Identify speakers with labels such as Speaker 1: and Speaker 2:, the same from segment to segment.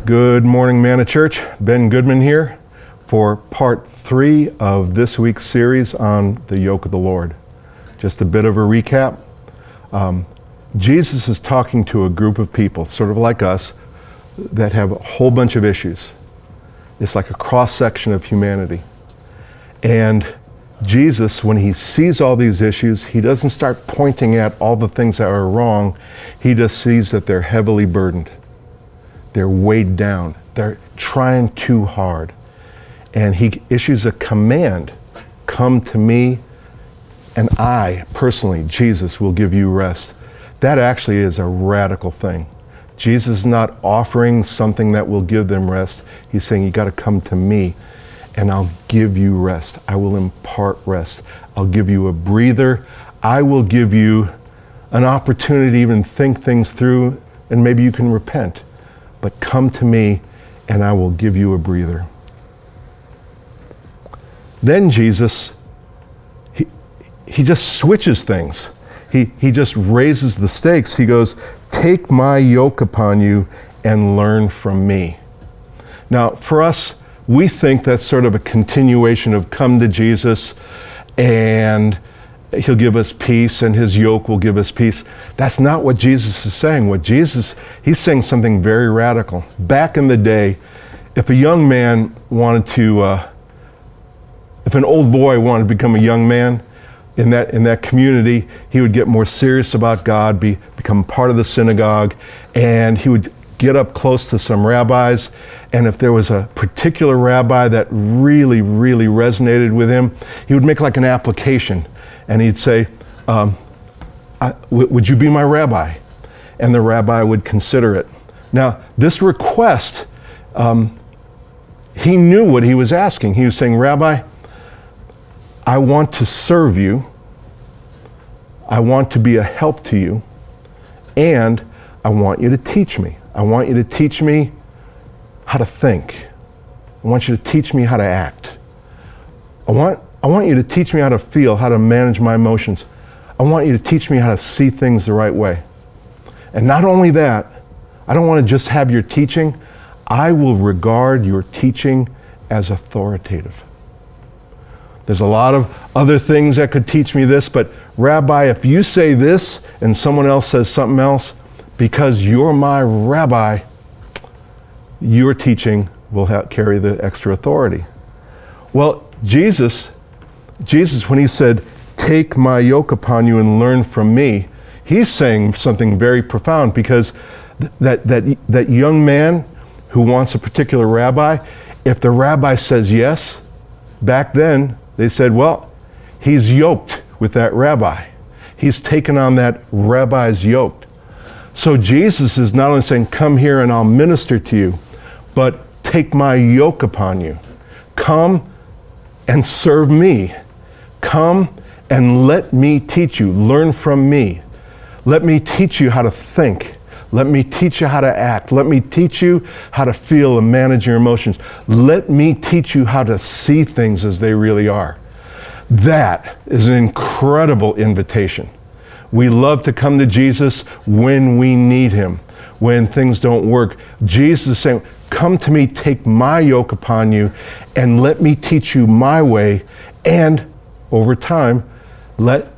Speaker 1: Good morning, Manna Church. Ben Goodman here for part 3 of this week's series on the Yoke of the Lord. Just a bit of a recap. Jesus is talking to a group of people, sort of like us, that have a whole bunch of issues. It's like a cross-section of humanity. And Jesus, when he sees all these issues, he doesn't start pointing at all the things that are wrong. He just sees that they're heavily burdened. They're weighed down. They're trying too hard. And he issues a command, come to me, and I, personally, Jesus, will give you rest. That actually is a radical thing. Jesus is not offering something that will give them rest. He's saying, you got to come to me, and I'll give you rest. I will impart rest. I'll give you a breather. I will give you an opportunity to even think things through, and maybe you can repent. But come to me, and I will give you a breather. Then Jesus, he just switches things. He just raises the stakes. He goes, take my yoke upon you and learn from me. Now, for us, we think that's sort of a continuation of come to Jesus and he'll give us peace and his yoke will give us peace. That's not what Jesus is saying. He's saying something very radical. Back in the day, if a young man wanted to, if an old boy wanted to become a young man in that community, he would get more serious about God, become part of the synagogue, and he would get up close to some rabbis. And if there was a particular rabbi that really, really resonated with him, he would make like an application. And he'd say, would you be my rabbi? And the rabbi would consider it. Now, this request, he knew what he was asking. He was saying, Rabbi, I want to serve you. I want to be a help to you. And I want you to teach me. I want you to teach me how to think. I want you to teach me how to act. I want you to teach me how to feel, how to manage my emotions. I want you to teach me how to see things the right way. And not only that, I don't want to just have your teaching. I will regard your teaching as authoritative. There's a lot of other things that could teach me this, but Rabbi, if you say this and someone else says something else, because you're my rabbi, your teaching will carry the extra authority. Well, Jesus, when he said, take my yoke upon you and learn from me, he's saying something very profound, because that young man who wants a particular rabbi, if the rabbi says yes, back then they said, well, he's yoked with that rabbi. He's taken on that rabbi's yoke. So Jesus is not only saying, come here and I'll minister to you, but take my yoke upon you. Come and serve me. Come and let me teach you. Learn from me. Let me teach you how to think. Let me teach you how to act. Let me teach you how to feel and manage your emotions. Let me teach you how to see things as they really are. That is an incredible invitation. We love to come to Jesus when we need him, when things don't work. Jesus is saying, come to me, take my yoke upon you, and let me teach you my way. And over time, let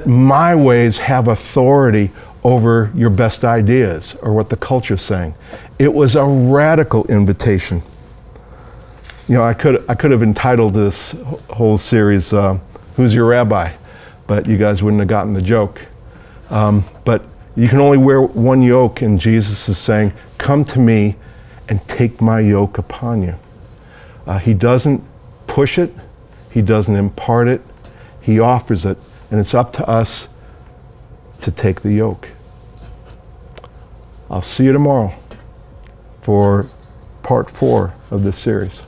Speaker 1: my ways have authority over your best ideas or what the culture's saying. It was a radical invitation. You know, I could have entitled this whole series, Who's Your Rabbi? But you guys wouldn't have gotten the joke. But you can only wear one yoke, and Jesus is saying, come to me and take my yoke upon you. He doesn't push it. He doesn't impart it. He offers it, and it's up to us to take the yoke. I'll see you tomorrow for part 4 of this series.